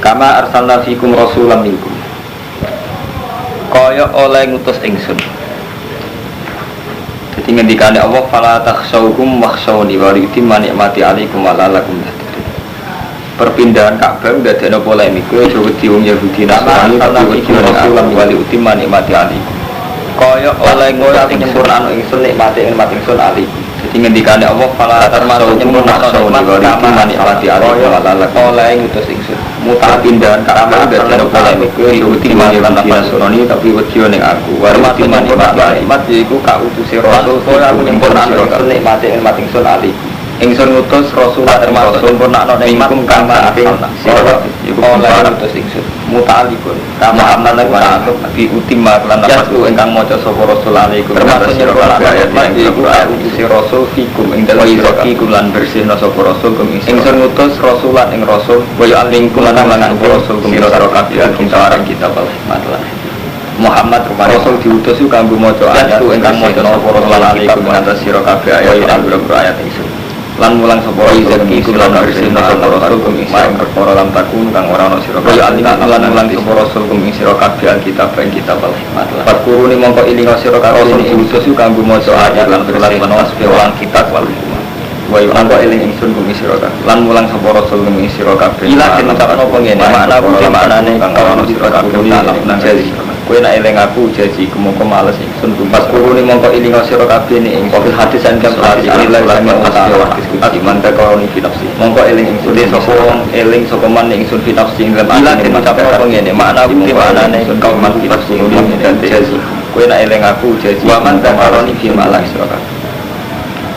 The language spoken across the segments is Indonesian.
Kama arsalna fikum rasulam minkum. Kaya oleh ngutus ingsun. Jadi ngendikane Allah fala takhshawhum wakhshawni wa yutimma ni'mati 'alaikum wa la'allakum tahtadun. Perpindahan Ka'bah ndadekno polemik kowe aja wedi wong Yahudi Nasrani tapi wedi rasulam wa yutimma ni'mati 'alaikum. Kaya oleh ngutus nyempurnakno ingsun nikmati ingsun 'alaikum. Jadi ngendikane Allah fala termasuk nyempurnakno nikmati 'alaikum wa la'allakum oleh ngutus ingsun. Muta pindahan Ka'bah ndadekno polemik kowe aja wedi lan Nasrani tapi wedi ning aku. Wa yutimma ni'mati yaiku kautuse rasul kaya aku nyempurnakno nikmati ingsun 'alaikum. Ingsun ngutus rasul termasuk sempurnakno nikmat kang apik sira iku oleh ngutus ingsun muta'alliqun kama amana wa di utimma lan nafsu ingkang maca sapa rasul alaikum termasuk sira ayat iku utus rasul fikum ing dalem iku lan bersihna sapa rasul kum ingsun ngutus rasulan ing rasul kaya alingkum lan rasul kum sira kabeh kintaran kitab al-hikmat lan Muhammad rasul diutus iku kanggo maca ayat ingkang maca sapa rasul alaikum atas sira kabeh ayat ayat ingsun lan mulang sapa rezeki iku lan bersihna sapa rasul kum islam perkara lam takun kang ora ana sira kabeh lan mulang sapa rasul kum sira kabeh alkitab ing kitab al-hikmat lan perkurune mongko ilinga sira kabeh diutus iku kanggo maca ayat lan bersihna sapa kitab wal hikmah wa yu'angka eling ingsun kum sira kabeh lan mulang sapa rasul kum sira kabeh ila kenapa ngene maknane kang ana sira kabeh lan jadi kowe nek eling aku janji kemoko males ingsun pas kurune mongko ilinga sira kabeh ning ing hadis angkam hadis inilah lan hadis mantha kauni finafsi mongko eling ingsun sapa wong eling sapa man ning ingsun finafsi ing dalem ati apa ngene makna bukti maknane kau man finafsi dan janji kowe nek eling aku janji mantha kauni fi malak sira kabeh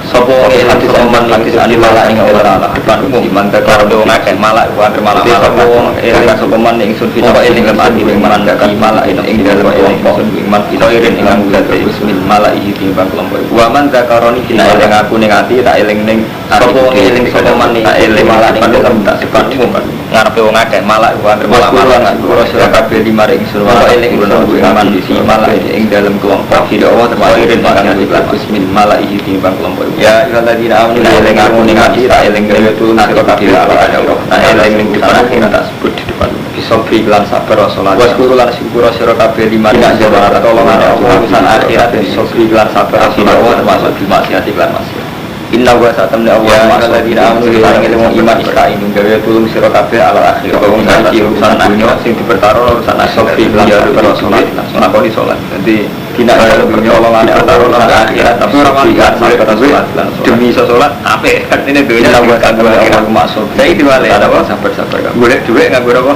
sapa hadis aman hadis anilah ing ora depan umum mantha karo ngakeh malak wa malak sapa wong eling sapa man ing ingsun finafsi eling ati ing mandakan malak ing dalem ingsun iman irin ing bulan bismil malaihi timbang kelompok wa man zakaroni kina eling aku ning ati tak eling ning sapa eling sapa man ning eling malak ing dalem tak sifat umum ngarepe wong akeh malak wa malak ora sira kabeh lima ing ingsun wa eling ingsun iman isi malak ing dalem kelompok tidak Allah termasuk irin ing bismil malaihi timbang kelompok ya ayyuhalladzina amanu eling aku ning ati tak eling gawe tulung sira kabeh ala Allah tak eling ning depan ing tak sebut di depan bisofri lan sabar salat waskuru lan syukur sira kabeh lima ing jawara tolongan urusan akhirat bisofri lan sabar sira termasuk di maksiat lan maksiat inna wa satamna Allah alladzina amanu lan ilmu iman istainu gawe tulung sira kabeh ala akhirat wong iki urusan dunya sing dipertaruh urusan bisofri lan salat lakoni salat dadi tidak ada dunia Allah antara urusan akhirat tapi sabar lan demi salat apik artine dunya wa satamna masuk saya diwale ada sabar-sabar golek dhuwit nganggo apa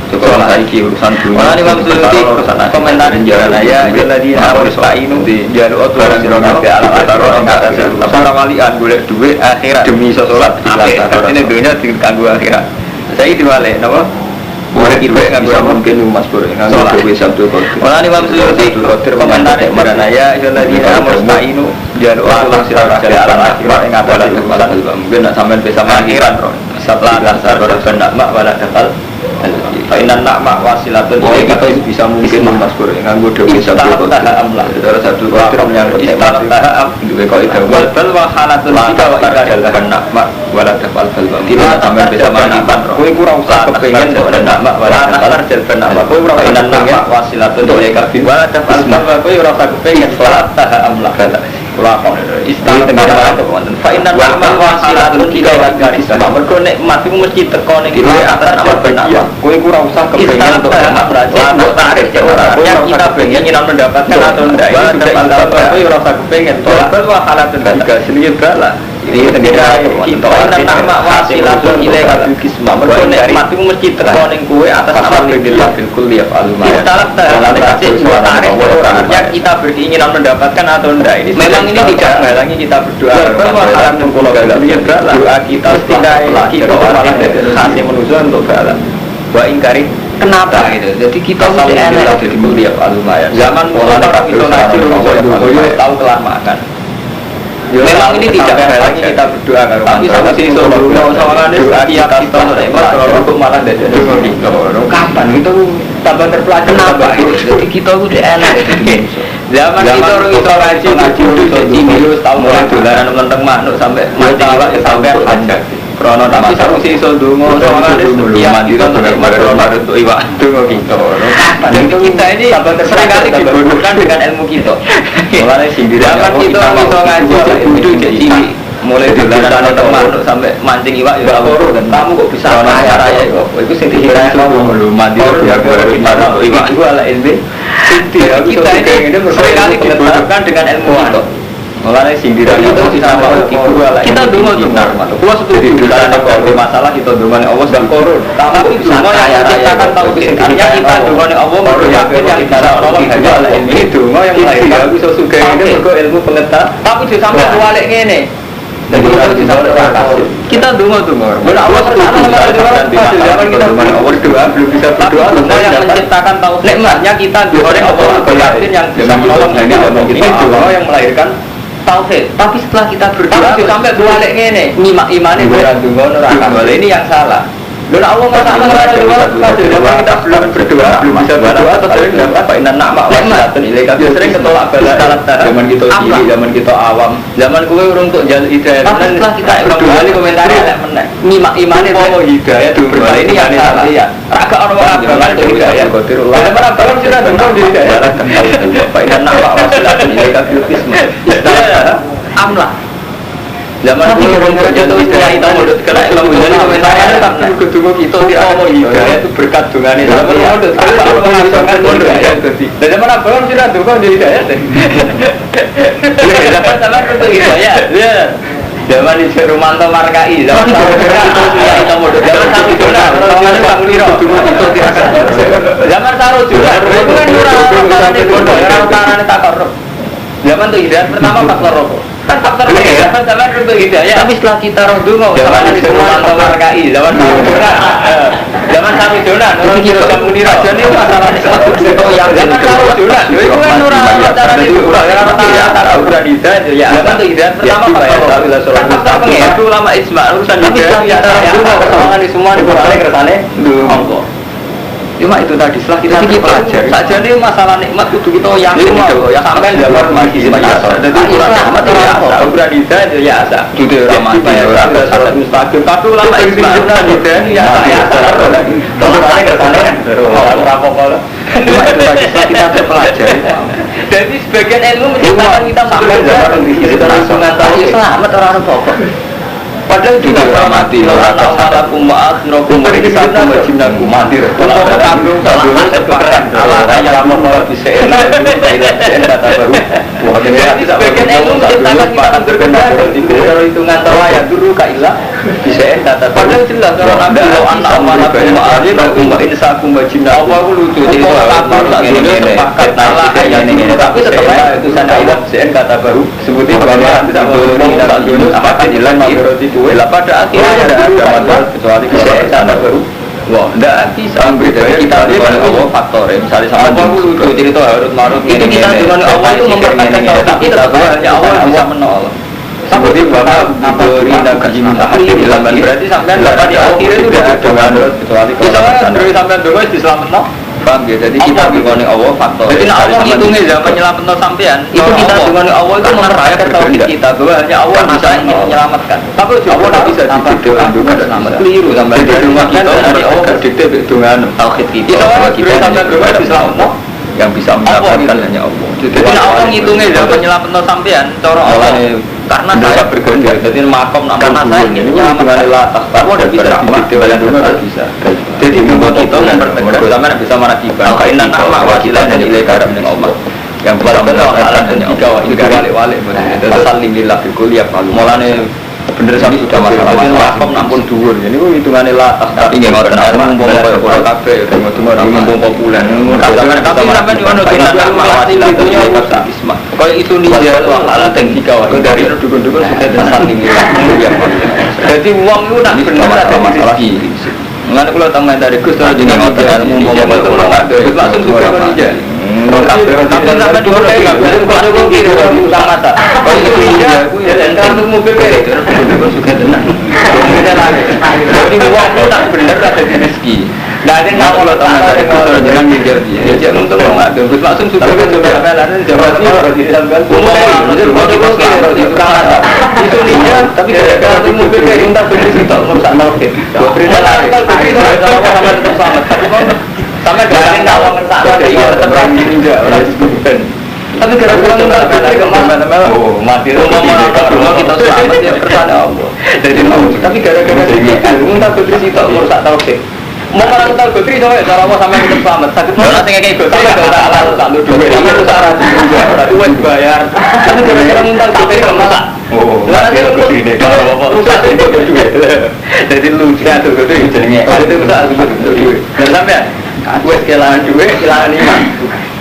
cukup saiki urusan dunia ini maksudnya komentar jalan ya jadi harus tainu di jalur aturan sira kabeh ala kata ora walian golek dhuwit akhirat demi salat ini dunia kanggo akhirat saya diwale napa golek dhuwit kanggo mungkin Mas Bro nganggo dhuwit sabtu kok ora ini maksudnya komentar jalan ya jadi harus tainu jalur aturan sira kabeh ala akhirat ing kata mungkin nak sampean bisa akhirat setelah dasar benak mak wala dakal Fainan nakmak wasilatun kita bisa mungkin Mas-Bur nganggo dhewe sabtu amlah saudara satu program yang istilah duwe kok ida bal wa halatun jika wa ida nakmak wala dakal bal kita sampai bisa manipan kowe ora usah kepengin nakmak wala dakal jal nakmak kowe ora fainan nakmak wasilatun wala dakal bal kowe ora usah kepengin salat amlah Kulakon istilah tengah wonten fa inna ma'al wasilatun ila garis mergo nek mati mesti teko ning kene atas nama benak kowe ora usah kepengin untuk beraja mbok tarik orangnya kita pengen mendapatkan atau ndak itu sudah kowe ora usah kepengin tolak wa halatun juga sendiri bala ini tengah kita nama wasilatun ila garis mergo nek mati mesti teko ning kowe atas nama benak kuliah alumni kita kasih tarik orangnya kita beringinan mendapatkan atau ndak ini memang ini tidak menghalangi kita berdoa doa kita tidak kita malah kasih manusia untuk bala wa ingkari kenapa gitu jadi kita mesti enak jadi mulia lumayan zaman mulai orang itu ngaji tahu kelar makan memang ini tidak menghalangi kita berdoa tapi sama sini soalnya doa kita untuk malah tidak jadi kapan itu tambah terpelajar kenapa jadi kita udah enak zaman kita orang itu ngaji jadi dulu tahu mulai dolaran tentang makhluk sampai mati sampai aja Krono tapi saksi iso ndonga soalane ya mandiri dengan marut untuk iwak ndonga kita. Dan kita ini seringkali dibodohkan dengan ilmu kita. Mulane sing dirakan kita iso ngaji itu jadi mulai dari sana teman sampai mancing iwak ya loro dan kamu kok bisa raya kok itu sing dihidayah lho mandiri ya untuk iwak itu ala ilmu. Kita ini seringkali dibodohkan dengan ilmu kita. Mulanya sindiran itu sama kita dulu tuh normal. Kalau setuju kita ada masalah kita dulu Allah dan korun. Tapi semua yang menciptakan tahu artinya kita dulu Allah baru yakin yang cara Allah hanya Allah ini dulu yang melahirkan. Aku suka ini berko ilmu pengetahuan. Tapi sampai balik ini. Kita dulu tuh normal. Allah zaman kita Allah doa belum bisa berdoa. Semua yang menciptakan tahu nikmatnya kita dulu Allah yakin yang bisa menolong hanya Allah ini dulu yang melahirkan tauhid. Tapi setelah kita berdoa sampai balik ngene, nyimak imane ora ndonga ora ini yang salah. Lha Allah enggak salah doa, kita belum berdoa, belum bisa berdoa atau sering dapat apa inna nama wa ilaika sering ketolak balik zaman kita cilik, zaman kita awam, zaman kowe urung untuk jaluk hidayah. Tapi setelah kita kembali komentar elek meneh. Nyimak imane oh hidayah berdoa ini yang salah ya. Raga orang agama itu hidayah qadirullah. Zaman agama sudah tentang hidayah. Apa inna nama wa ilaika amlah. Zaman itu jatuh istilah itu modut kena ilmu jadi komentarnya tak ketemu kita di awal hidayah itu berkat dungane zaman modut kalau mengasokan hidayah dan zaman abang sudah dukung jadi hidayah deh zaman untuk hidayah ya zaman di Rumanto Markai zaman itu modut zaman satu juta zaman taruh juta itu kan orang di bodoh orang tak korup zaman itu hidayah pertama faktor rokok kan faktor hidayah zaman untuk hidayah tapi setelah kita roh dulu zaman di Rumanto Markai zaman zaman satu juta orang kira kamu di raja ini masalah di satu yang zaman satu juta itu kan orang cara di orang udah hidayah ya zaman untuk hidayah pertama faktor pengen itu lama isma urusan tapi setelah kita roh dulu kesemangan di semua di berbagai keretane Allah. Cuma itu tadi setelah kita pelajari saja nih masalah nikmat kudu kita yang semua ya sampai zaman masih biasa jadi nikmat ya udah hidayah ya asa itu ramah ya salat mustaqim tapi ulama ijma hidayah ya kalau ada keretane ora cuma itu tadi setelah kita pelajari jadi sebagian ilmu menciptakan kita sampai zaman kita langsung ngatakan selamat orang apa padahal juga mati orang awalakum wa akhirakum wa risakum wa jinnakum mati kalau kambing sepakat Allah hanya lama bisa kata baru jadi sebagian ilmu menciptakan kita berkenaan kalau hitungan tawa dulu kailah bisa kata padahal jelas kalau nabi lo anak awalakum wa akhirakum wa risakum wa jinnakum Allah lucu jadi kalau ini sepakat Allah hanya ini tapi setelah itu sana bisa kata baru sebutin bahwa tidak boleh apa hilang bila pada akhirnya tidak ada masalah kecuali kesehatan baru. Wah, tidak bisa beda kita dengan Allah faktor. Misalnya sama dulu cerita harut marut itu kita dengan Allah itu memperkatakan tapi tetap hanya Allah bisa menolong. Seperti bahwa diberi gaji mutahari dalam berarti sampai dapat di akhir itu tidak ada masalah kecuali kesehatan. Bisa sampai dulu diselamatkan. Paham ya? Jadi kita dengan Allah faktor. Jadi Allah ngitungnya zaman nyelamatkan sampean itu kita dengan Allah itu memperkatakan tauhid kita bahwa hanya Allah bisa menyelamatkan. Tapi Allah tidak bisa didiktekan dengan selamat. Keliru sampai di rumah kita dari Allah didikte dengan tauhid kita. Kita sampai rumah diselamatkan yang bisa menyelamatkan hanya Allah. Jadi Allah ngitungnya zaman menyelamatkan sampean cara Allah karena saya berganda jadi makom karena saya ingin menyelamatkan Allah tidak bisa didiktekan dengan bisa. Jadi membuat kita mempertegas sama bisa merakibat kainan nama wakilan dan nilai karam dengan Allah yang bisa menyelamatkan hanya Allah itu walik-walik saling lillah kuliah mulane bener sampai sudah masalah makom nampun dhuwur ini ku hitungane lah tapi nggih ngoten mumpung kaya kabeh mumpung populer tapi sampean yo ono tindakan wakilan dan isma kaya itu ninja ala teng dikawal dari dukun-dukun sudah saling lillah jadi wong itu nak bener ada masalah iki mengenai kalau teman dari Gus terus jadi ngotot mumpung langsung suka ninja tapi sampai dulu nggak bisa kalau gue kiri utang mata kalau itu iya gue ya untuk mobil kayak itu suka tenang jadi uang itu tak benar ada rezeki Nah, ini kalau teman dari kusur jangan dijauh dia. Dia untung nggak ada. Gus langsung sudah kebenaran Jawa Timur di dalam itu dia. Tapi gara-gara itu mobil kayak unta berdiri tak merusak nolkit. Berita lain. Sama tetap selamat. Sama gara-gara kalau ngesak lagi tetap lagi tidak. Tapi gara-gara ngesak lagi kemana-mana. Oh mati. Rumah kita selamat ya kersane Allah. Jadi tapi gara-gara unta berdiri tak merusak nolkit. Mau orang tahu Gotri coba cara mau sampai hidup selamat sakit mau nanti kayak Gotri nggak usah alat satu duit tapi usah rajin juga duit bayar tapi gara-gara minta Gotri nggak masak nanti Gotri deh kalau rusak itu duit jadi lucu tuh Gotri jadinya itu rusak duit dan sampai gue kehilangan duit kehilangan iman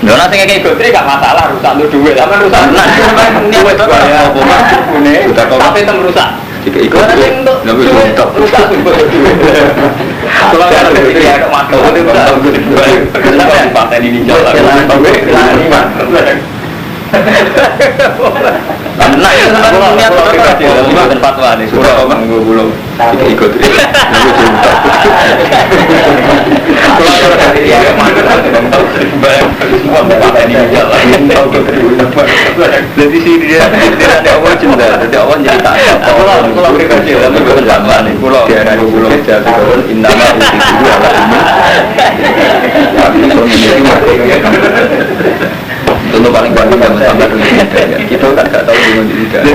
nanti kayak Gotri nggak masalah rusak duit tapi rusak nanti duit bayar tapi itu merusak jika ikut nabi untuk rusak kalau ada itu ya mantap itu bisa partai ini jalan nah itu sebenarnya niat bukan fatwa nih surah orang gue belum ikut jadi sih dia ada awal cinta ada awal jadi tak kalau pribadi tapi bersama nih pulau daerah pulau jatuh turun innama itu ala ini contoh paling gampang zaman sampai dulu kita kan nggak tahu dengan diri zaman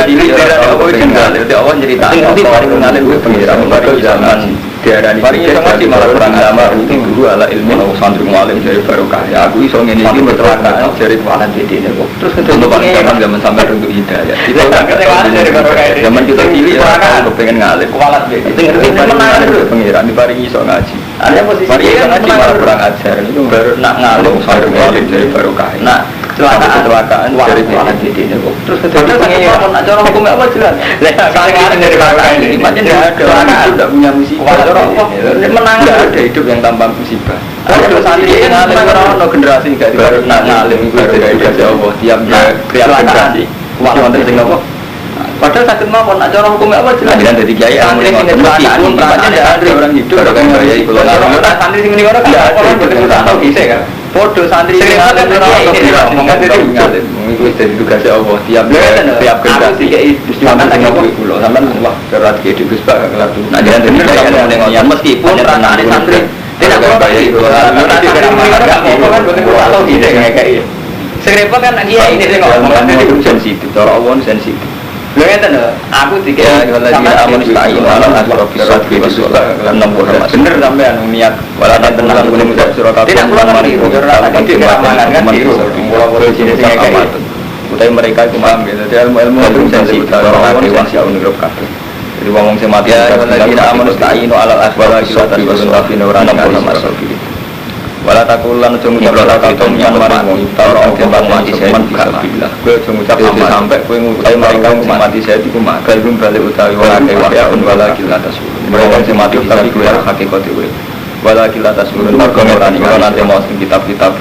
ini ada awal cinta ada awal cerita nanti paling mengalir gue pengiran dari zaman daerah ini paling sama sih malah kurang lama itu dulu ala ilmu atau santri mualim dari barokah ya aku iso ngene iki berkelakaan dari palan dede ini terus contoh paling gampang zaman sampai untuk hidayah itu kan dari barokah zaman kita cilik ya aku pengen ngalim kualat itu ngerti menang itu pengiran diparingi iso ngaji ada posisi ngaji malah kurang ajar itu baru nak ngalim santri mualim dari barokah nah kecelakaan dari palan dede ini terus pengiran nak cara hukum apa jelas saya dari barokah ini macam tidak punya musibah menang ada hidup yang tanpa musibah. Ada santri yang ngalim orang generasi gak baru ngalim itu dari kasih Allah tiap generasi. Wonten sing nopo? Padahal sakit mawon nak cara hukum apa jelas. Kan dari kiai santri sing kecelakaan memprakane ada orang hidup orang kiai kula. Santri sing niku ora kan tahu kisah kan. Podo santri sing ngalim ora ngomong ngalim. Iku dadi tugas Allah tiap generasi kiai sampean tak ngopo kula sampean wah berat kiai Gus Pak kelar tuh. Nah jangan dari meskipun ranane santri tidak bayar itu. Nanti kan boten kula tahu ide kayak sing repot kan kiai ini sing ngomong itu sensitif, cara Allah sensitif. Lha ngeten lho, aku dikira sampeyan amun istaim alam asro bisat gitu enam bener sampean niat wala tenang kuning surah tidak kurang mari ora tak kira-kira kan pulau-pulau sini sing kayak utai mereka itu paham gitu, jadi ilmu itu sensitif, orang dewasa yang menurut kabeh. Jadi wong sing mati lagi amun istaim alal asbab bisat tapi ora nang masuk. Wala takulan aja ngucap itu yang marang taro kembang mati saya bisa bilah kowe aja ngucap sampai kowe ngutai mereka sing mati saya iku maka iku bali utawi wala kaya wala kilatas mereka sing mati tapi kowe ora hakikat kowe wala kilatas mergo ngerani nanti mau kitab-kitab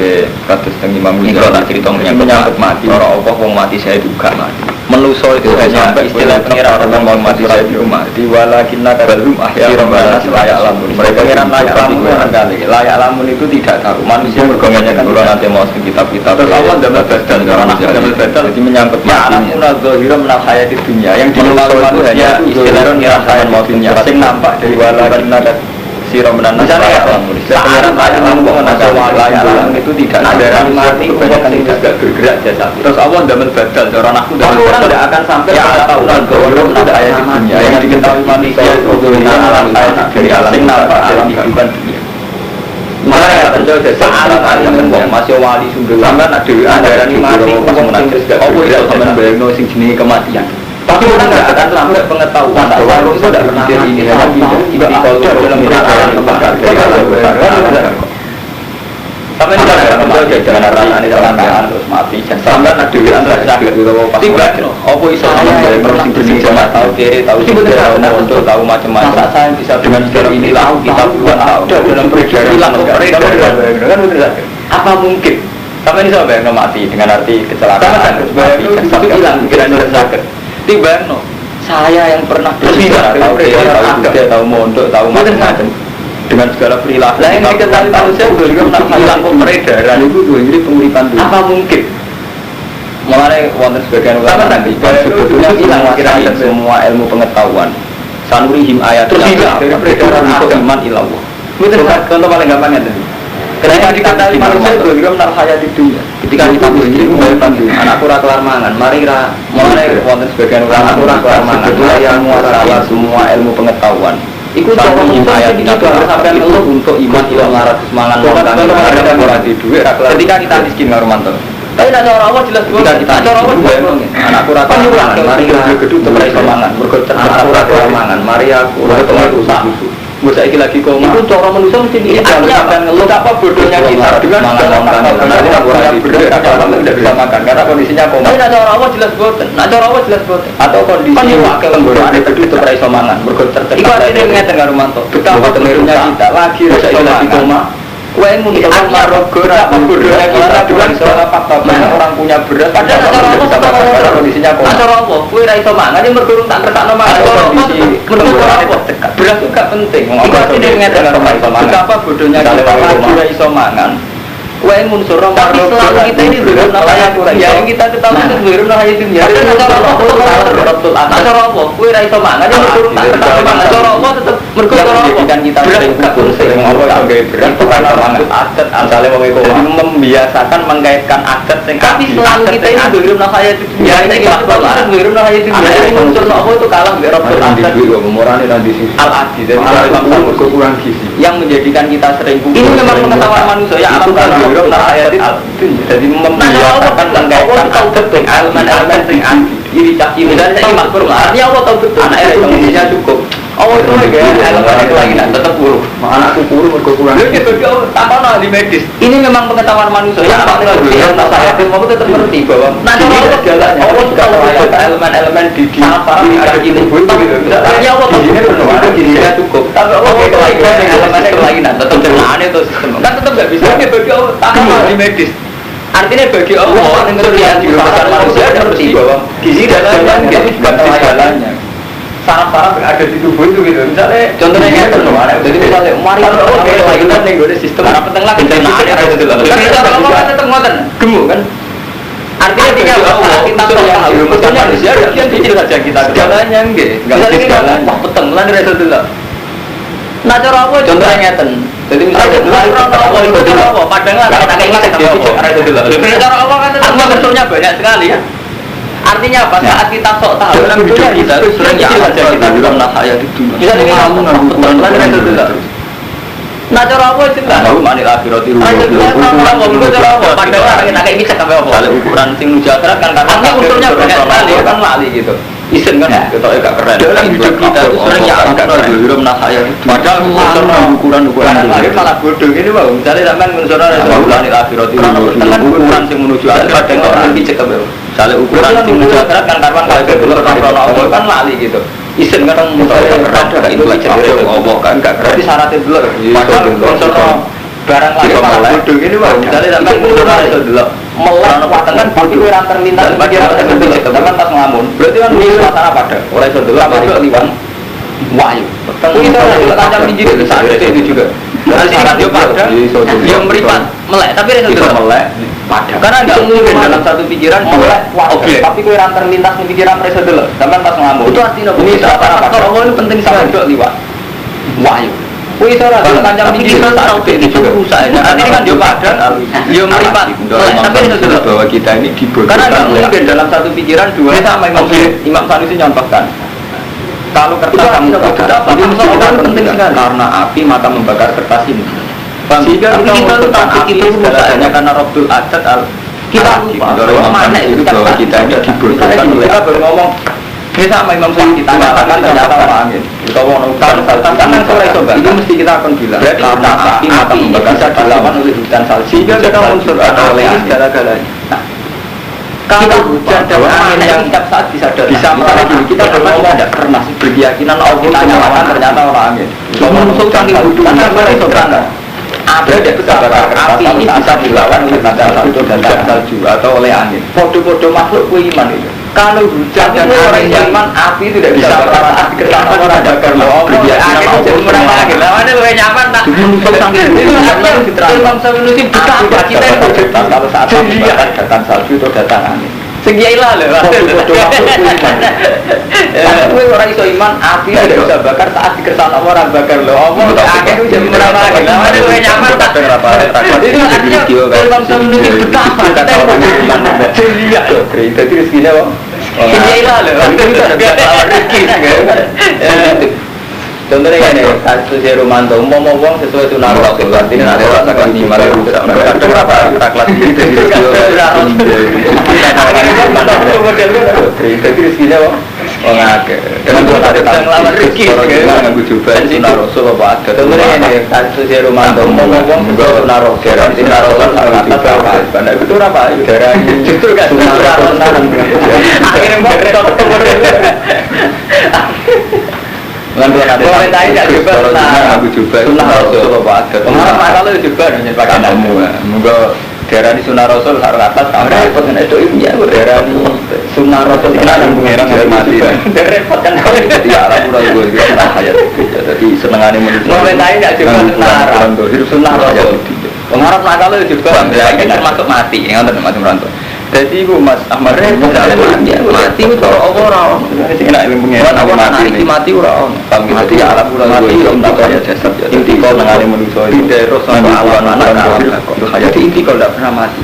kados teng Imam Ghazali nak crito menyangkut mati ora apa wong mati saya juga mati menuso itu hanya istilah pengira orang mau mati saya di rumah di walakinna kadalum ahya rabbana layak lamun mereka pengiran layak lamun barangkali layak lamun itu tidak tahu manusia bergongnya kan kalau nanti mau kitab-kitab terus Allah dapat badal karena dapat badal jadi menyangkut mati anak zahira menaf saya di dunia yang di itu hanya istilah pengira saya mau dunia sing nampak dari walakinna siro menanas layak lamun pengiran layak lamun layak lamun itu tidak ada mati kebanyakan tidak bergerak jasad terus Allah dapat badal orang aku tidak akan sampai pada tahunan bahwa ada ayat di dunia yang diketahui manusia sebetulnya alam dari alam sing nampak dalam kehidupan dunia malah ya tentu saat yang masih wali sumber sampean ada yang mati pas menangis gak bisa sampean bayangno sing jenenge kematian tapi orang tidak akan sampai pengetahuan bahwa itu tidak pernah ini tidak kalau dalam perkara sampai ini kan jangan rasanya kecelakaan terus mati sampai ada antara sakit tiba apa iso yang bersih sama tahu kiri tahu untuk tahu macam-macam masa saya bisa dengan cara ini tahu kita bukan tahu dalam perjalanan hilang kan betul apa mungkin sampai ini sampai mati dengan arti kecelakaan tapi hilang pikiran sakit tiba saya yang pernah berbicara tahu mondok tahu macam-macam dengan segala perilaku. Lah yang diketahui manusia juga hilang peredaran itu ini penguripan itu. Apa mungkin? Mulai wonten sebagian ulama sebetulnya hilang kira semua ilmu pengetahuan. Sanurihim ayat terus hilang dari peredaran untuk iman ilallah. Betul contoh paling gampang itu. Ketika diketahui manusia itu juga menal hayat di dunia. Ketika kita miskin, anakku ora kelar mangan, mari ra mulai wonten sebagian ulama ora kelar mangan, yang menguasai semua ilmu pengetahuan. Iku cara ayat kita sampai ngeluh untuk iman ilang larat semangan nonton ora di duit. Ketika kita miskin karo mantel. Tapi nak cara Allah jelas ketika kita cara Allah anakku ora kelar mangan, mari ra gedung ora iso mangan, mergo anakku ora kelar mangan, mari aku ora rusak. Masa iki lagi kok itu cara manusia mesti diajarkan ngeluh apa bodohnya kita dengan tidak bisa makan karena kondisinya koma. Tapi nak cara Allah jelas boten, nak cara Allah jelas boten. Atau kondisi wakil tenggorokan itu itu ora iso mangan mergo tertekan. Iku artine ngeten karo Manto. Betapa bodohnya kita lagi lagi koma. Wae mun sama marogo ora bodohnya kita dengan segala fakta orang punya beras padahal cara Allah kondisinya koma. Cara Allah kowe ora iso mangan yen mergo tak kersakno mangan. Mergo apa? Beras juga penting. Iku artine ngeten karo Manto. Betapa bodohnya kita lagi ora iso mangan. Wae mun sura marogo kita ini belum namanya ya yang kita ketahui itu belum namanya dunia. Cara Allah kowe ora iso mangan yen mergo tak kersakno mangan. Cara Allah tetep mergo cara Allah kita sering sering Allah beras karena adat misalnya membiasakan mengkaitkan adat tapi selalu kita ini belum namanya dunia. Ini kita belum namanya dunia. Unsur Allah itu kalah dari Rabbul Adat. Al-Adi dari kurang gizi yang menjadikan kita sering ini memang pengetahuan manusia yang alam kan jadi membiasakan mengkaitkan adat dengan elemen-elemen sing anti ini caki misalnya saya makmur lah artinya Allah tahu betul anak kondisinya cukup Allah itu elemen itu lagi tetap buruk anakku buruk mergo kurang lu gitu tanpa di medis ini memang pengetahuan manusia yang saya mau tetap mengerti bahwa nanti Allah juga elemen-elemen di caki ini artinya Allah tahu gizinya cukup tapi Allah itu lagi elemennya kelainan tetap jenaan itu sistem kan tetap nggak bisa bagi Allah tanpa di medis artinya bagi Allah yang dibesar manusia harus bahwa gizi dalamnya segalanya saraf-saraf yang ada di tubuh itu gitu misalnya contohnya kayak jadi misalnya mari kita nih gue sistem saraf penting lah pencernaan ada itu lah cara Allah kan tetap ngoten gemuk kan artinya Allah kita tahu betulnya manusia yang kecil saja kita segalanya enggak segalanya peteng lah dari itu lah nah cara apa contohnya ngeten jadi misalnya Allah itu apa padahal lah kita kayak ada itu lah cara Allah kan tetap bentuknya banyak sekali ya artinya apa saat kita sok tahu dalam hidup kita sering kecil saja kita dalam nahaya di dunia misalnya kamu peteng lah dari itu lah nah cara apa jelas tahu manil akhirati padahal kita kayak bisa sampai apa kalau ukuran sing nuju akhirat kan karena unsurnya banyak sekali kan lali gitu isen kan kita gak keren dalam hidup kita itu sering ya agak belum nahaya padahal ukuran malah bodoh ini bang misalnya sampean menurut manil akhirati ukuran sing menuju akhirat kadang orang dicek misalnya ukuran sing menuju akhirat kan karuan kalau kan lali gitu isen kadang keren itu dicek ngomong kan gak keren syaratnya dulu padahal barang lagi malah bodoh ini bang misalnya sampai itu dulu melek kan bodoh yang terlintas bagian teman pas ngelamun berarti kan ini suasana pada oleh itu dulu apa itu liwan wahyu kita juga tajam tinggi itu saat itu juga di sini kan dia pada yang meripat melek tapi itu dulu melek pada karena nggak mungkin dalam satu pikiran melek objek tapi kue yang terlintas di pikiran presiden dulu sampai pas ngelamun itu artinya ini suasana pada ini penting sekali itu liwan wahyu wih saudara, panjang tinggi itu juga rusak. Nanti kan dia padang, dia meripat. Tapi itu sudah bahwa kita ini dibodohkan. Karena nggak mungkin dalam satu pikiran dua sama Imam Sanusi nyontokkan. Kalau kertas kamu ini mesti kita penting sekali. Karena api maka membakar kertas ini. Sehingga kita tentang api segalanya karena Rabbul Adat kita lupa. Mana itu bahwa kita ini dibodohkan. Kita baru ngomong. Ini sama Imam Sanusi kita nyatakan ternyata orang angin. Kita mau nonton tantangan sore coba. Ini mesti kita akan bilang. Karena api maka membakar bisa dilawan oleh hujan salju. Sehingga kita unsur atau oleh segala-galanya. Kalau hujan dan angin yang setiap saat bisa melalui diri kita bermau tidak pernah berkeyakinan Allah kita nyalakan ternyata orang angin. Kita mengusulkan ibu karena sore coba. Ada betapa api ini bisa dilawan oleh hujan salju dan salju atau oleh angin. Podo-podo makhluk iman itu. Kalau hujan dan angin nyaman, api tidak bisa berlawan api kesana orang bakar mau berbiasa itu jadi menang lagi. Lawannya lebih nyaman tak Menurut saking itu artinya Imam Sanusi betapa kita yang kalau saat datang salju itu datang angin. Segiailah loh. Kowe ora iso iman, api ada bisa bakar saat dikersakno orang bakar lho. Omong akeh ku jadi neraka lagi. Lah kowe nyaman tak berapa itu artinya Imam Sanusi betapa kita yang iman. Iya. Jadi rezekinya kok. Segiailah loh. Itu ada rezeki. Contohnya ini, kasus Romanto, ngomong sesuai sunnah Rasul, artinya ada rasa kelas 5 rusak. Kadang apa? Kelas gitu. Jadi rezekinya kok. Ngake. Dengan ada lawan rezeki. Nganggo jubah sunnah Rasul apa ada. Contohnya ini, kasus Romanto, ngomong sesuai sunnah Rasul, artinya Rasul atas apa? Itu apa? Justru gak sunnah Rasul. Akhirnya mau Komentar tidak juga aku coba sunnah Rasul apa ada. Pengarang kalau juga nanya pakai namu. Moga darani sunnah Rasul sarung atas sampai repot kan itu ilmiah darani sunnah Rasul kita yang pengerang yang mati. Repot kan kalau jadi alam udah gue hayat. Jadi senengane manusia. Komentar tidak juga sunnah Rasul. Pengarang kalau juga ini termasuk mati yang ada mati merantau. Jadi ibu Mas Ahmad mati itu orang sing enak ilmu pengen mati orang mati alam ulah mati tak kaya jasad inti kau nangane manusa itu tidak sampai alam anak jadi inti kau tidak pernah mati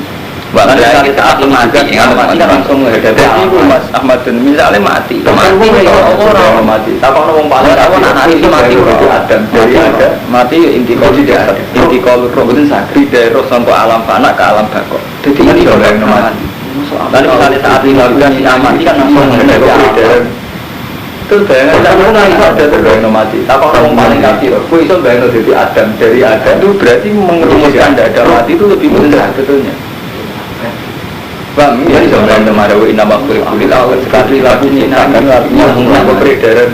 bahkan saat mati yang mati kan langsung menghadapi ibu Mas Ahmad dan misalnya mati orang mati tak kau ngomong paling hari mati Adam dari ada mati inti kau tidak inti kau betul sakit dari sampai alam anak ke alam bakok jadi ini kalau yang mati. Lalu misalnya saat dilakukan aman kan langsung menghadapi alam. Itu bayangan tak pernah ada terbayang mati. Tapi orang paling kafir, aku bisa bayang dari Adam dari Adam itu berarti mengerumuskan tidak ada mati itu lebih mudah betulnya. Bang, ini bisa bayang kemarin nama kulit awal sekali lagi ini akan artinya mengenai peredaran.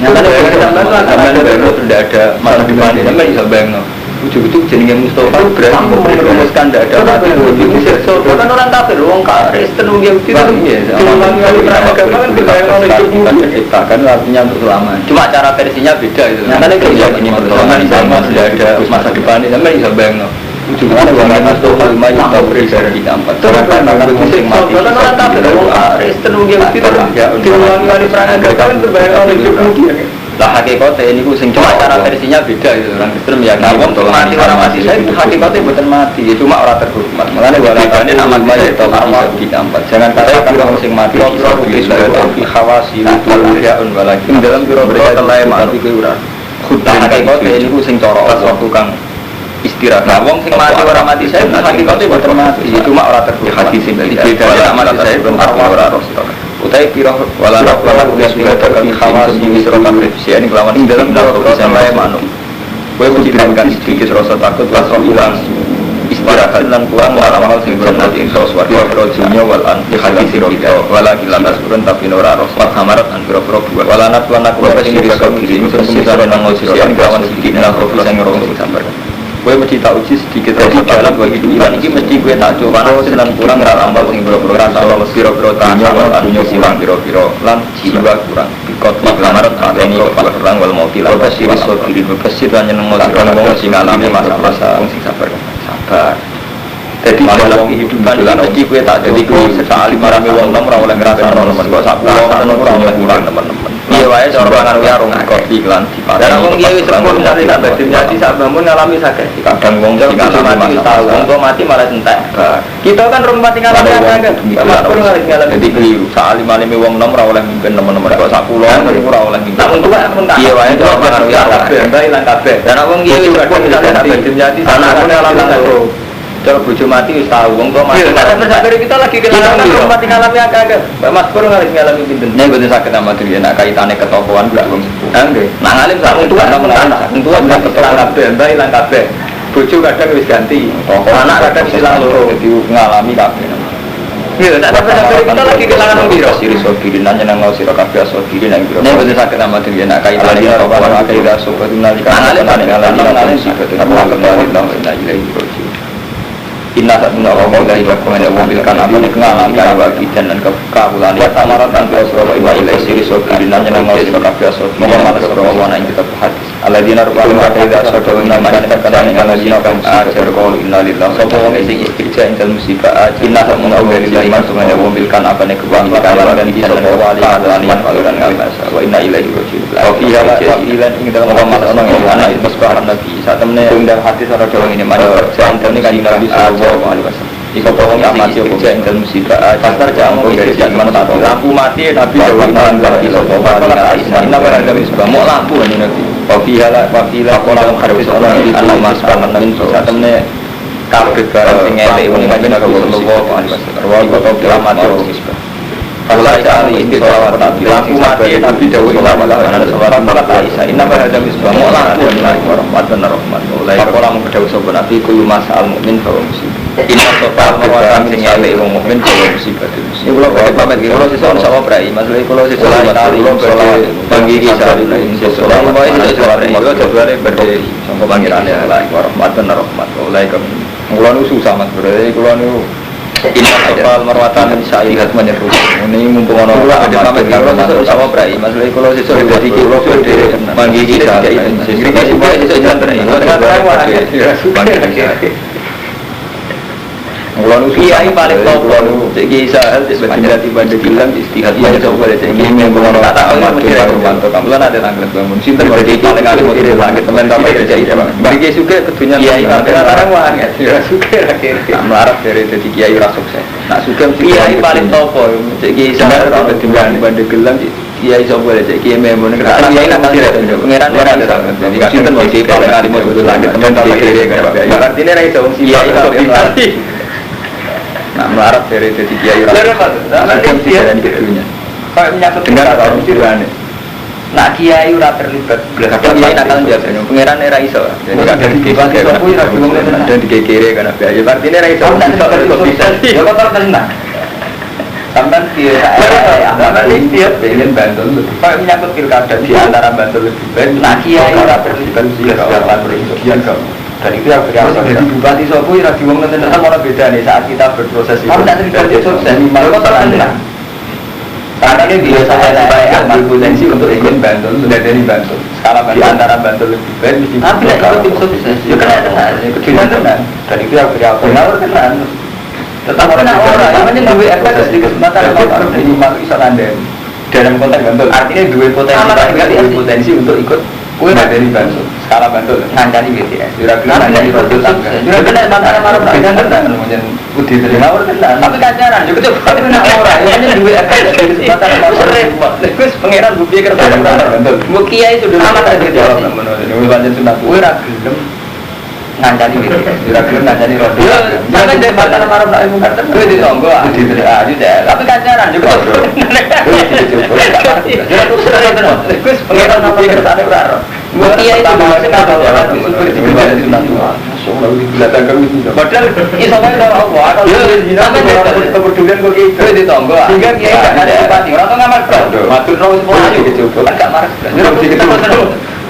Nyata bayang tidak ada masa depan. Sampai bisa bayang. Ujung-ujung jenenge Mustafa berarti merumuskan tidak ada mati lebih mudah. Kan orang kafir, orang Kristen, orang Yahudi itu kali beragama kan dibayang oleh diciptakan artinya untuk selama. Cuma cara versinya beda itu. Nyatanya kerja ini pertolongan sama tidak ada masa depan ini sampai bisa bayang. Ujung-ujung orang Mustafa lima juta beredar di tempat. Terus kan orang kafir, orang Kristen, orang Yahudi itu kali beragama kan dibayang oleh kemudian. Lah hakikatnya ini sing cuma cara versinya beda itu orang Kristen meyakini mati orang mati saya hakikatnya bukan mati ya cuma orang terhormat makanya walaupun nama saya itu arwah di tempat jangan katakan orang sing mati di khawasi itu walakin dalam biro berita lain mati ke urang lah hakikatnya ini sing coro waktu kang istirahat nah wong sing mati orang mati saya hakikatnya bukan mati cuma orang terhormat jadi beda mati saya belum arwah orang rostokan utai piro wala udah sudah terkait khawas di sira kabeh ini kelawan ing dalam bisa lae manuk kowe menjadikan sedikit rasa takut rasa hilang istirahat lan kurang amal sing berarti iso swarga rojinya wal an di hadis sira wala kilan asurun tapi ora rasa hamarat an piro-piro buat wala nat lan aku sing bisa kiri sesira nang sira kelawan sedikit lan kok sing ngrong sing sabar kowe mesti tak uji sedikit rasa dalam bagi iman iki mesti kowe tak coba lan kurang ra amal sing piro-piro rasa piro-piro tanya wal anunya silang piro-piro lan jiwa kurang bikot lamarat ini kurang wal mauti lan pasti iso diri pasti lan nyeneng wong sing alami masa-masa sing sabar jadi dalam kehidupan ini mesti kowe tak jadi kowe sekali marame wong nom ora oleh ngrasakno nemen kok sak pulau ora oleh kurang teman-teman iya wae cara mangan kuwi arung akot iklan dipateni dan wong kiye wis sepuh misale tak badhe nyati sak bangun ngalami sakit kadang wong sing ngalami tahu wong kok mati malah entek kita kan rong mati ngalami akeh jadi keliru sak alim-alime wong nom ora oleh mimpin teman-teman kok sak pulau ora oleh mimpin tak untuk iya wae cara mangan kuwi arung akeh ilang kabeh dan wong kiye wis sepuh misale tak badhe nyati anakku ngalami sakit kalau bojo mati wis tahu wong kok mati. Sampai kita lagi kelangan mati ngalami akeh. Mbak Mas Pur ngalami pinten. Nek boten saged amati yen kaitane ketokohan mbak wong sepuh. Nggih. Nang alim sak wong tuwa nang anak. Wong tuwa sak keterangan kabeh, mbak ilang kabeh. Bojo kadang wis ganti. Anak kadang ilang loro. Dadi ngalami kabeh. Iya, sampai kita lagi kelangan wong piro siri sobirin nang nang sira kabeh sobirin nang piro. Nek boten saged amati yen kaitane ketokohan akeh ida sobat nalika ngalami sifat apa kembali nang ilahi Inna satuna Allah ilahi wa kumana wa bilkan amani ngalami kawakidan dan kekabulan ya samaran dan surabaya ilai siri sobirin nanya nang sira kabeh sobirin malah surabaya ana ing kitab hadis Alladzina rupanya mereka tidak sadar namanya terkadang alladzina kaum ajar qaul inna lillahi sapa wong sing ikhtijar ing musibah inna samuna dari liman sumane wong milkan apa nek kuwi kaya dan bisa wali lan waluran ngabasa wa inna ilaihi raji'un wa fi hala wa ilan ing dalam masalah ono yang ana musbah nabi satemene undang hati sareng dewe ini mari jantene kan nabi sallallahu alaihi wasallam iku wong amati ikhtijar ing musibah pasar jamu dari zaman lampu mati nabi sallallahu alaihi wasallam inna barang musbah mau lampu nabi Wafihala kolam harus orang anak mas paman saat temne kabeh barang sing elek wong kanjeng Nabi sallallahu alaihi wasallam wa kota kelamat yo misbah Kalau kali itu salawat Nabi lampu mati Nabi dawuh salawat ana salawat Aisyah inna barada misbah mo lampu warahmatullahi mulai kolam dawuh sapa Nabi kulo masal mukmin fa musibah inna sapa mawata sing elek wong mukmin fa musibah iki kula pamit iki kula sesuk sama Brai masalah kula sesuk salawat bagi kisah ini salawat wae salawat yo jadwale berdiri sangko pangirane warahmatullahi kula nu susah mas Brai kula nu Inna kapal marwatan bisa lihat menyeru. Ini mumpung ono ada pamit karo sama Brai. Masalah kalau sesuk dadi kula sudah manggi kita. Sing iki wae sesuk janten. Mulane kiai paling top lu iki sahal tiba-tiba dibilang istihad ya coba aja iki memang kata amat mantap kamu ada tanggal bangun sinten dadi paling alim iki langit temen ta kerja iki Bang iki suka kedunya kiai larang wae ya suka akhir melarat dari dadi kiai ora sukses nak suka kiai paling top iki sahal tiba-tiba dibilang kiai coba aja iki memang kiai nak pangeran ora ada tanggal jadi sinten iki paling alim betul langit temen ta kerja artinya ra iso kiai kabeh nak melarat dari jadi kiai rasa kan kedunya kayak menyangkut dengar kalau mesti nak kiai ora terlibat kadang kiai nakal biasanya pangeran era iso jadi kadang dibagi sopo ora diomongin dan dikekere kan biaya artinya era iso bisa ya kok tenang sampai dia pengen Bantul kayak menyangkut pilkada di antara Bantul lebih baik nak kiai ora terlibat sih kalau bagian kamu dan itu yang berarti jadi bupati Sopo ya di wong nenten mana beda nih saat kita berproses itu. Kamu tidak terlibat sukses, malah tenang. Karena ini biasa saya ambil potensi untuk ingin Bantul sudah dari Bantul. Skala di antara Bantul lebih baik mesti. Tapi tidak ikut tim sukses. Ya kena tenang, kejutan tenang. Dan itu yang berarti ngawur tenang. Tetap orang yang namanya dua efek di kesempatan apa minimal bisa tandem dalam konteks Bantul. Artinya dua potensi untuk ikut. Kue dari Bantul, skala Bantul, ngancani BTS. Jurah ngancani Bantul tangga. Jurah kena antara marah dan tenang, kemudian putih dari ngawur tenang. Tapi kancaran juga coba kena orang. Ini dua efek dari kesempatan apa? Terus pangeran bukti kerja Bantul. Mukiai sudah amat ada jawab. Menurut banyak sunat. Kue ragilem ngancani BTS. Jurah ngancani Rodo. Jangan dari antara marah dan mungkar tenang. Kue ditonggo, putih dari aja. Tapi kancaran juga. Jurah tuh sudah tenang. Terus pangeran bukti kerja Rodo. Mukiai itu masih kapal jalan super di bawah sunat tua. Lalu di belakang kami tidak. Padahal isomnya dari Allah. Kalau sampai kepedulian kok itu ditonggo. Sehingga kiai tidak ada empati. Orang tuh ngamal berat. Matur nuwun sepuluh kan gak marah.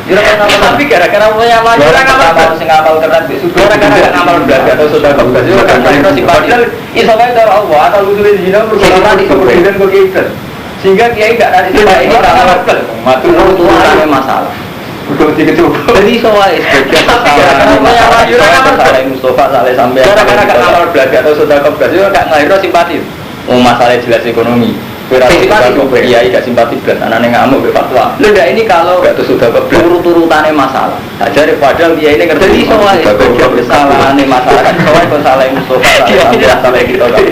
Tapi gara-gara punya maju orang ngamal sing ngapal kerat sudah gara-gara ngamal berat atau sudah kebelas. Padahal isomnya dari Allah. Kalau usulin zina berkorban di kepedulian kok itu. Sehingga kiai tidak ada empati. Orang ngamal berat. Matur nuwun itu masalah. Udah dikecoba. Jadi soalnya sebagian masalah Mustafa Saleh sampai gara-gara gak ngamal belanja atau sudah keblas itu gak ngahirno simpati. Masalah jelas ekonomi. Berarti kiai gak simpati belas anaknya ngamuk be fatwa. Lho ndak ini kalau gak sudah keblas urut-urutannya masalah. Aja padahal kiai ini ngerti. Jadi soalnya sebagian kesalahannya masalah kan soalnya masalah Mustafa Saleh sampai kita kan.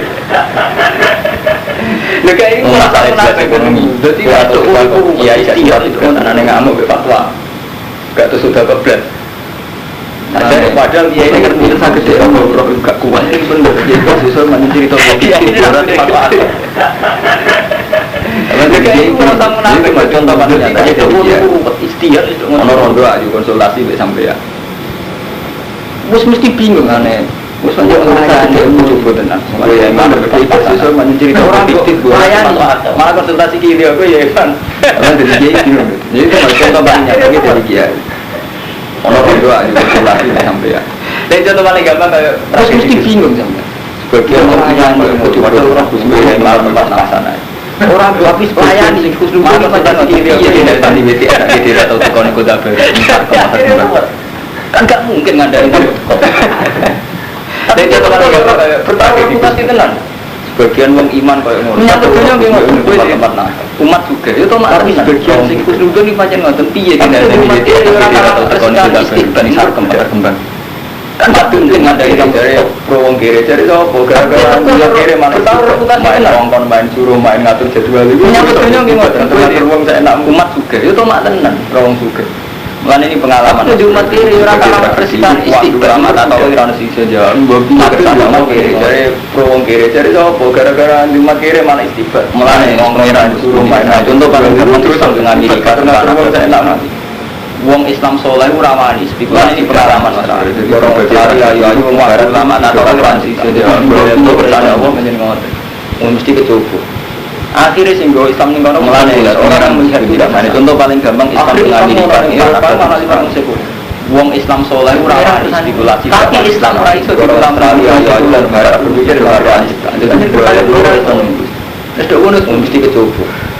Lho kayak ini masalah jelas ekonomi. Jadi kiai gak simpati belas anaknya ngamuk be fatwa. Gak tuh sudah keblas. Ada padahal dia ini kan punya sakit ya, gak kuat ini bener. Jadi sesuatu mencerita begini orang fatwa. Kalau dia itu merasa menang, contoh panjang. Jadi dia istiar itu. Orang doa juga konsultasi sampai ya. Mesti bingung aneh. Misalnya orang yang coba tenang, saya mana berkaitan sesuatu mencerita orang fiktif malah konsultasi kiri aku ya kan. Orang dari kiai bingung. Jadi itu contoh banyak lagi dari kiai. Orang berdoa juga konsultasi sampai ya. Tapi contoh paling gampang kayak terus mesti bingung sampai. Sebagian orang yang coba orang bingung malah tempat sana. Orang habis melayani khusnudon macam ini Iya tadi beti anak tidak tahu tekon ikut apa. kan nggak mungkin ngadain itu. Tapi dia bertaruh reputasi tenan. Sebagian wong iman kaya ngono. Menyangkut dunia nggih ngoten. Tempat nah. Umat juga itu mak tapi sebagian sing khusnudon iki pancen ngoten piye Kan kene dari beti anak tidak tahu tekon ikut apa. istiqbal Berkembang. kan nggak mungkin ngadain itu. Dari pro wong kiri cari sapa gara-gara wong kiri mana bertaruh reputasi main tenan. ngongkon main suruh main ngatur jadwal itu. Menyangkut dunia nggih ngoten. Ngatur wong saya enak Umat juga itu mak tenan. pro wong suka. Mulane ini pengalaman. Waktu di umat kiri ora kalah persisan istiqbal mata tahu ora ono sisa jawab mbok umat kiri cari pro wong kiri cari sapa gara-gara di umat kiri malah istighfar. Mulane ngongkon suruh main contoh paling gampang terus nang Amerika karena wong saya enak. Wong Islam soleh ora wani spekulasi ini pengalaman Mas. Jadi orang bercari ayo wong barat lama atau toleransi saja. Itu percaya Allah menjadi ngoten. Mesti kecoba. Akhirnya sing go Islam ning kono mulane orang melihat tidak mana. Contoh paling gampang Islam di Amerika ini malah orang sepuh. Wong Islam soleh ora wani spekulasi. Tapi Islam ora iso di Australia ayo lan barat berpikir barat. Jadi wis ngono mesti kecoba.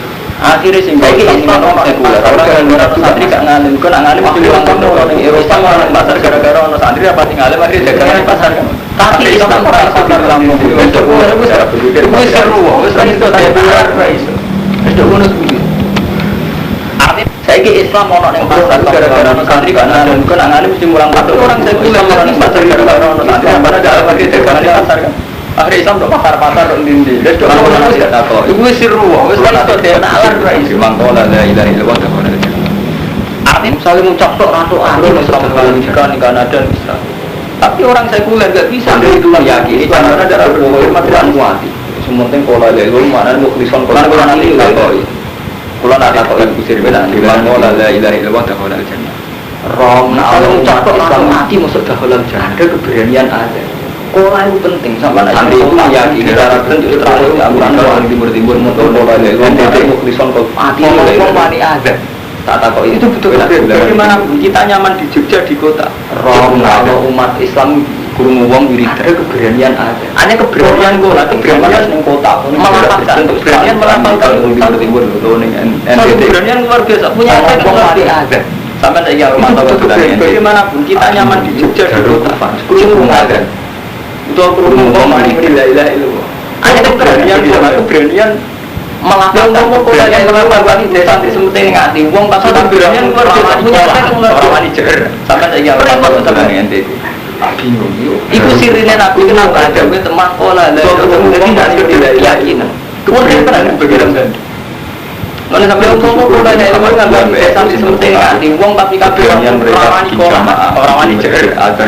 Akhirnya sing Islam orang sekuler orang santri gak ngalim kok ngalim mesti ulang tahun orang Islam orang pasar gara-gara orang santri apa sing ngalim akhirnya dagangan di pasar tapi Islam orang pasar langsung wis seru wis iso ora iso wis ngono kuwi artinya saiki Islam ono ning pasar gara-gara orang santri gak ngalim kok ngalim mesti ulang tahun orang sekuler orang ning pasar gara-gara orang santri apa akhirnya dagangan di pasar kan akhirnya Islam do pasar-pasar do ndi-ndi. Wis do ono wis gak tau. Iku wis seru wis kan iso nalar ra iso mangkola la ilaha illallah ta ora. Artinya misalnya ngucap tok rantuk ahli Islam Amerika di Kanada bisa. Tapi orang sekuler enggak bisa itu meyakini karena ada berbagai material kuati. Sementing kola la ilaha mana mukhlison kola nanti takoi. Kula nak takoi kusir bela di mangkola la ilaha illallah ta ora jannah. Rom nak ngucap tok Islam mati masuk dalam jannah. Ada keberanian ada. Kola itu penting sama nanti itu meyakini cara bentuk terakhir aturan orang timur motor kola itu nanti mukhlison kau mati mati ada tak tahu itu betul bagaimana kita nyaman di Jogja di kota Rom kalau umat Islam kurung wong wiridan ada keberanian ada hanya keberanian kola keberanian di kota melapangkan keberanian melapangkan timur itu keberanian luar biasa punya ada sampai saya rumah tahu bagaimanapun kita nyaman di Jogja di kota kurung ada itu ngomong paling la ilaha illallah. Ada keberanian melapangkan keberanian melapangkan desa santri sementing ngati wong pas keberanian luar biasa punya orang manajer sampai saya orang teman ente itu. Bingung yo. Iku sirine Nabi kenapa ada kowe teman pola la keyakinan. Kemudian pernah begitu. Mana sampai ngomong kola la ilaha illallah desa santri sementing ngati wong tapi keberanian mereka orang manajer akan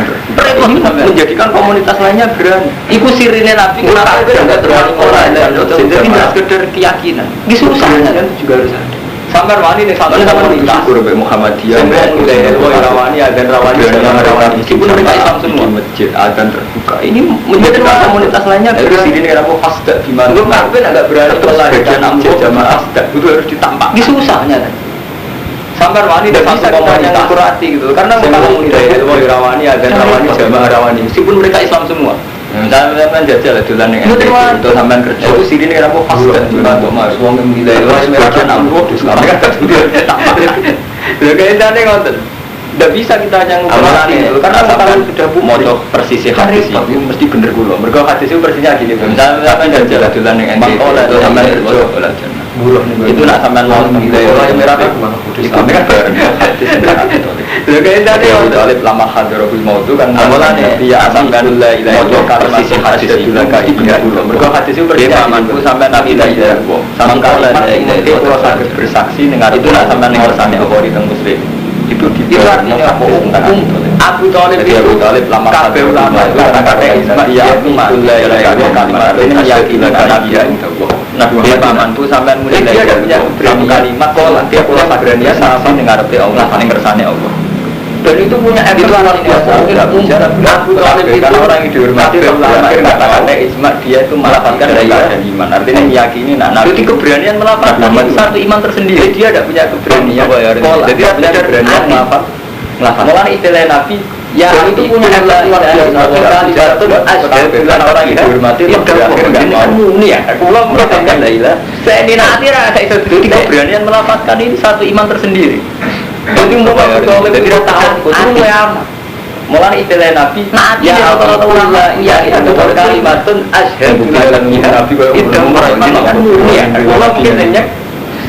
menjadikan komunitas lainnya berani. Iku sirine Nabi kenapa enggak terwani orang jadi tidak sekedar keyakinan. Ini susahnya kan juga harus ada. Sampai wani nih sampai syukur be Muhammadiyah. Sampai rawani dan rawani meskipun mereka Islam semua masjid akan terbuka. Ini menjadikan komunitas lainnya berani. Ini kenapa fasda di mana? Lu ngapain agak berani sekolah dan masjid jamaah fasda itu harus ditampak. Ini susahnya kan. Sampai rawani dan satu komunitas kurati gitu karena komunitas itu rawani dan rawani jamaah rawani meskipun mereka Islam semua sampai jajal dolan yang itu sampai kerja itu sini nih aku pas dan juga untuk mas uang yang mulai itu sebagian amruk sekarang kan tak kayak tadi ngotot tidak bisa kita yang amalan itu karena sekarang sudah mojo persisih hadis itu mesti bener gulo mereka hadis itu persisnya gini sampai jajal dolan yang itu sampai kerja itu nak sampean mau nilai yang merah Islam kan kayak tadi alif lama hadarul maut itu kan amalannya dia sampean la ilaha illallah kalimat hadis itu mergo hadis itu berpamanku sampean la ilaha illallah sampean la ilaha illallah saged bersaksi dengan itu nak sampean ning kersane Bukhari teng Muslim itu artinya Abu Thalib lama kabeh ulama itu kata-kata Islam ya la ilaha illallah kalimat ini yakin nabi Nabi Muhammad pamanku sampean mulai dia ada punya berapa kalimat kalau dia punya keberanian sama dengan Allah paling kersane Allah dan itu punya evaluasi biasa tidak bicara Abu Thalib karena orang yang dihormati ulama kata-kata ijma dia itu melapangkan daya dan iman artinya meyakini Nabi keberanian melapangkan satu iman tersendiri dia tidak punya keberanian jadi dia punya keberanian melapangkan malah istilah Nabi Ya itu punya efek luar biasa. Itu asal orang yang dihormati yang murni ya. Kulo menurut sampean lah. Saya ini nanti rasa itu keberanian melafazkan ini satu iman tersendiri. Jadi mau kalau lebih tahu, itu mulai amat. Mulai istilah Nabi, ya rata-rata ulama ya itu kalimatun asyhadu an la ilaha illallah. Ya, kalau mungkin hanya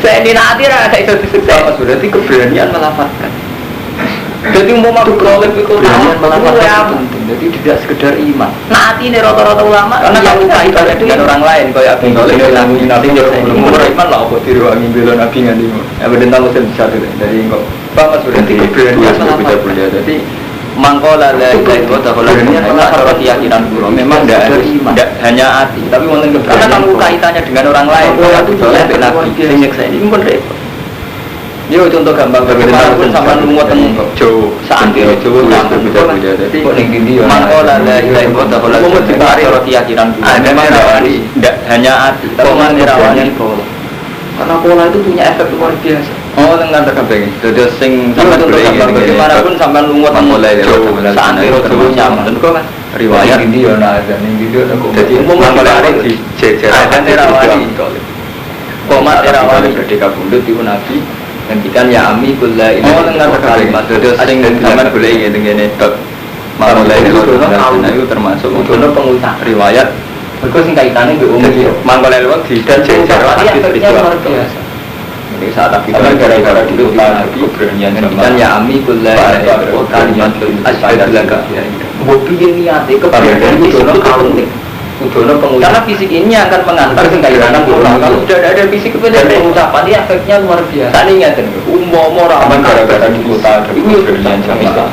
saya ini nanti rasa itu sukses. Berarti keberanian melafazkan. Jadi mau masuk kolek itu keberanian melafazkan penting. Jadi tidak sekedar iman. Nanti ini rata-rata ulama karena kalau kaitannya dengan orang lain kayak Abi Thalib bilang Nabi belum iman lah kok diruangi bela Nabi nggak nih. Ya benar tahu satu dari kok. Pak berarti keberanian melafazkan. Jadi mangkola la ilaha illallah adalah keyakinan guru. Memang tidak hanya hati, tapi wonten keberanian. Karena kalau kaitannya dengan orang lain, itu boleh Nabi sing nyeksa ini pun repot. Yo contoh gampang bagaimana pun sama lunga teng Jawa, santri Jawa sampe beda-beda. Dadi kok ning ndi yo mangkola la ilaha illallah adalah keyakinan guru. Memang tidak hanya hati, tapi wonten rawani pola. Karena pola itu punya efek luar biasa. Oh, dengan terkabeh. Jadi sing sampai bagaimanapun sampai lunga mulai santri Jawa nyaman. Tentu kan riwayat ini yo ana ning video kok. Jadi umum mangkole di jejeran rawani. Komat rawani berdeka bundut iku Nabi ngendikan ya ami kulla ini. Oh, dengan kalimat jadi sing sampean boleh ngene tok. Mangkole itu termasuk untuk pengucap riwayat. Mergo sing kaitane mbek umum mangkole lewat di jejeran luar biasa. Ini saat Nabi gara-gara dulu Nabi keberanian kan ya ami kulla kalimat asyhadu laka bukti niate keberanian itu penting udono pengucapan karena fisik ini akan mengantar kaitannya kalau sudah ada fisik kemudian pengucapan ini efeknya luar biasa tadi ingatkan umum orang gara-gara di kota ada keberanian sama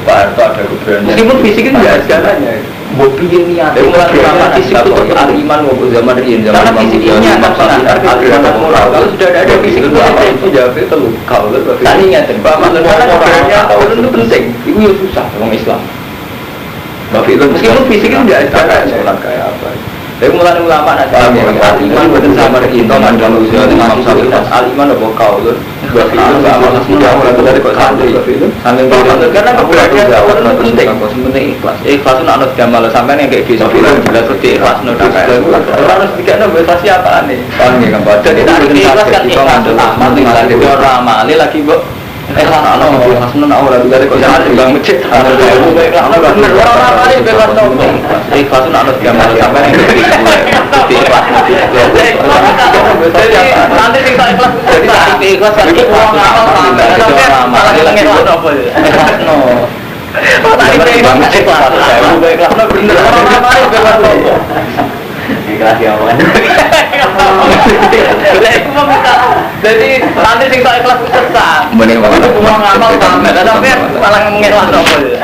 Pak Harto ada keberanian meskipun fisik itu tidak segalanya bukti niat ulama fisik itu iman maupun zaman rian zaman karena fisik ini akan mengantar kaitannya moral kalau sudah ada fisik itu apa itu jawab itu kalau tadi ingatkan bahwa keberanian tahu itu penting itu yang susah orang Islam meskipun fisik itu tidak ada sholat kayak apa tapi mulai ulama nanti al-iman bukan sama rian dalam usia al-iman apa kaulun bafi itu sama sudah mulai dari kok santri sambil karena keberanian tahu itu penting penting ikhlas ikhlas itu nak gamal sampai yang kayak gitu jelas itu ikhlas harus dikatakan berfasi apa nih jadi tadi ikhlas kan ikhlas orang amali lagi bu ikhlas ana ikhlas nun awal dari kok santri bang masjid orang amali bebas tahu ikhlas itu nak gamal sampai yang kayak gitu ikhlas nanti tinggal ikhlas jadi ikhlas kan orang amal malah ngikhlas apa ya ikhlas no tadi ikhlas ikhlas no bener orang amal bebas tahu ikhlas ya awan jadi nanti tinggal ikhlas sesat bener banget orang amal sampai malah ngikhlas apa ya